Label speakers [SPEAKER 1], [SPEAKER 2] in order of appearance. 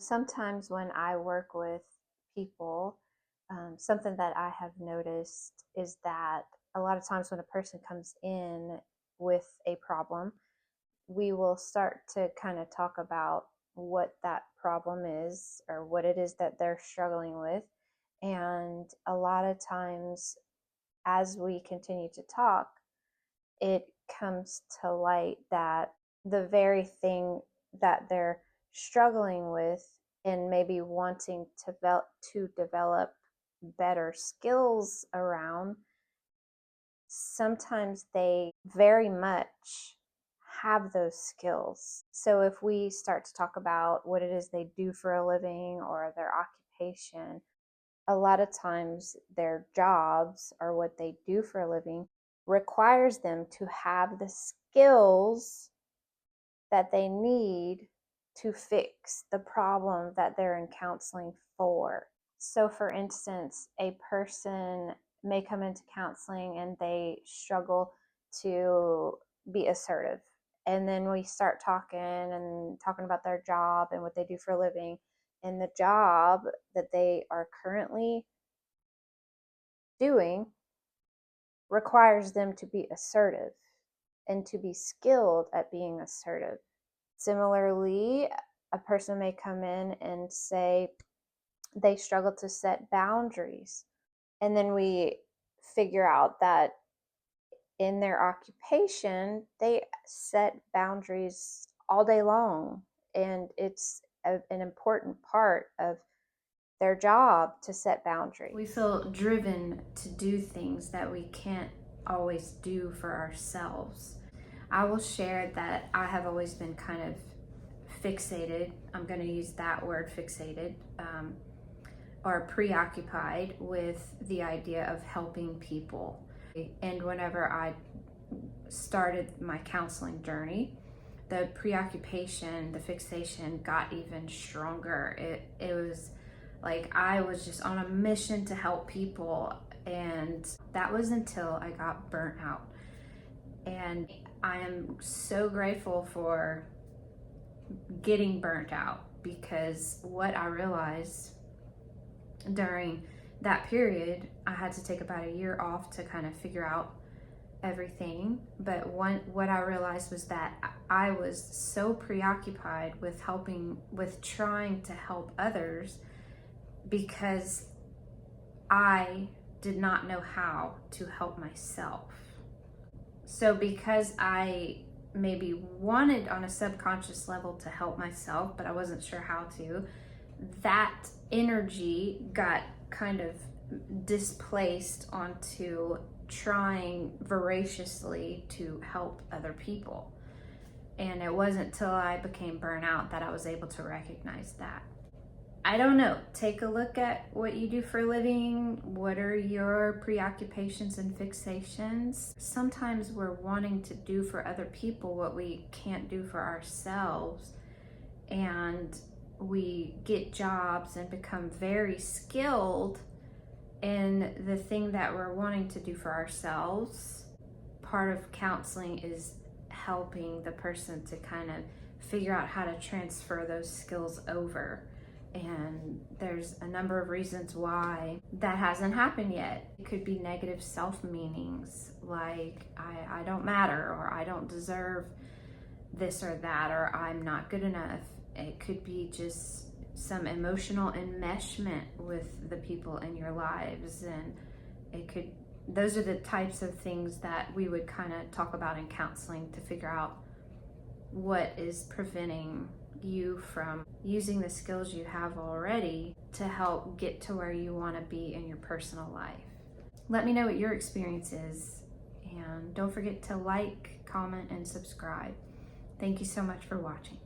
[SPEAKER 1] Sometimes when I work with people, something that I have noticed is that a lot of times when a person comes in with a problem, we will start to kind of talk about what that problem is or what it is that they're struggling with. And a lot of times, as we continue to talk, it comes to light that the very thing that they're struggling with and maybe wanting to develop better skills around, sometimes they very much have those skills. So if we start to talk about what it is they do for a living or their occupation, a lot of times their jobs or what they do for a living requires them to have the skills that they need to fix the problem that they're in counseling for. So, for instance, a person may come into counseling and they struggle to be assertive. And then we start talking about their job and what they do for a living. And the job that they are currently doing requires them to be assertive and to be skilled at being assertive. Similarly, a person may come in and say they struggle to set boundaries. And then we figure out that in their occupation, they set boundaries all day long. And it's an important part of their job to set boundaries. We feel driven to do things that we can't always do for ourselves. I will share that I have always been kind of fixated. I'm going to use that word, fixated, or preoccupied with the idea of helping people. And whenever I started my counseling journey, the preoccupation, the fixation got even stronger. It was like I was just on a mission to help people, and that was until I got burnt out. And I am so grateful for getting burnt out, because what I realized during that period, I had to take about a year off to kind of figure out everything. But what I realized was that I was so preoccupied with trying to help others, because I did not know how to help myself. So because I maybe wanted on a subconscious level to help myself, but I wasn't sure how to, that energy got kind of displaced onto trying voraciously to help other people. And it wasn't till I became burnout that I was able to recognize that. I don't know. Take a look at what you do for a living. What are your preoccupations and fixations? Sometimes we're wanting to do for other people what we can't do for ourselves. And we get jobs and become very skilled in the thing that we're wanting to do for ourselves. Part of counseling is helping the person to kind of figure out how to transfer those skills over. And there's a number of reasons why that hasn't happened yet. It could be negative self-meanings, like I don't matter, or I don't deserve this or that, or I'm not good enough. It could be just some emotional enmeshment with the people in your lives. And those are the types of things that we would kind of talk about in counseling to figure out what is preventing you from using the skills you have already to help get to where you want to be in your personal life. Let me know what your experience is, and don't forget to like, comment, and subscribe. Thank you so much for watching.